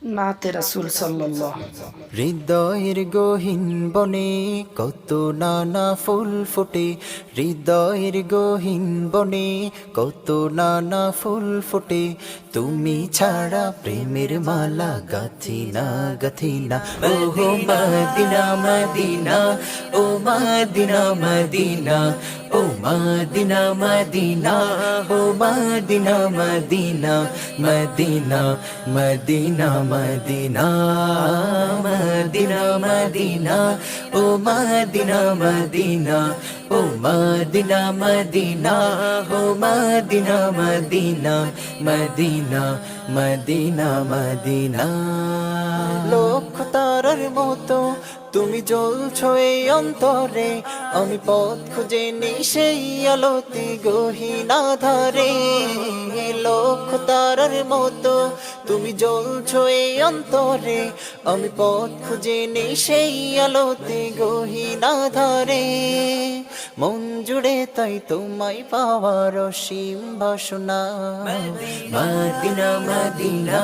নাতে রাসূল সাল্লাল্লাহ। হৃদয়ের গহীন বনে কত নানা ফুল ফোটে, হৃদয়ের গহীন বনে কত নানা ফুল ফোটে, তুমি ছাড়া প্রেমের মালা গাথি না গাথি না। ও হো মদিনা মদিনা, ও মদিনা মদিনা, ও মদিনা মদিনা, ও Medina Medina, Medina Medina Medina, Medina Medina, ও মদিনা মদিনা, ও মদিনা মদিনা, ও Medina Medina, Medina Medina Medina. লক্ষ তারার মতো তুমি জ্বলছো এই অন্তরে, আমি পথ খুঁজে নি সেই আলোতে গহীন আধারে। লক্ষ তারার মতো তুমি জ্বলছো এই অন্তরে, আমি পথ খুঁজে নি সেই আলোতে গহীন আধারে। মন জুড়ে তাই তোমায় পাওয়ার অসীম বাসনা। মদিনা মদিনা,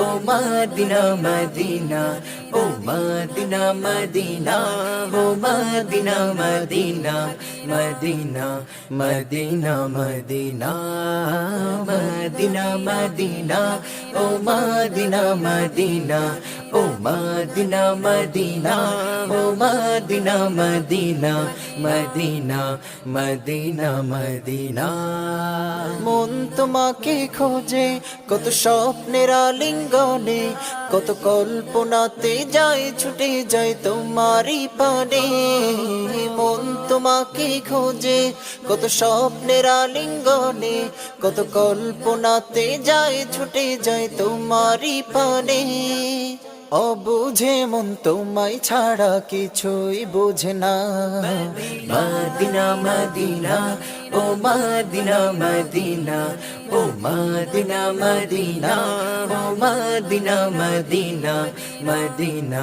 ও মদিনা মদিনা, ও মদিনা মদিনা, ও Medina Medina, Medina Medina Medina, Medina Medina, ও মদিনা মদিনা, ও মদিনা মদিনা, ও Medina Medina, Medina Medina Medina. মন তোমাকে খোঁজে কত স্বপ্নের আলিঙ্গনে, কত কল্পনাতে যায় ছুটে যায় তোমারই পানে। মন তোমাকে খোঁজে কত স্বপ্নের আলিঙ্গনে, কত কল্পনাতে যায় ছুটে যায় তোমারই পানে। অবুঝে মন তোমায় ছাড়া কিছুই বোঝে না। মদিনা মদিনা, ও মদিনা মদিনা, ও মদিনা মদিনা, ও Medina Medina, Medina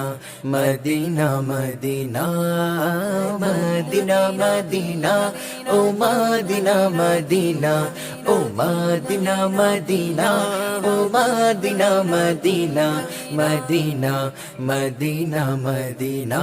Medina Medina, Medina Medina, ও মদিনা মদিনা, ও মদিনা মদিনা, ও Medina Medina, Medina Medina Medina.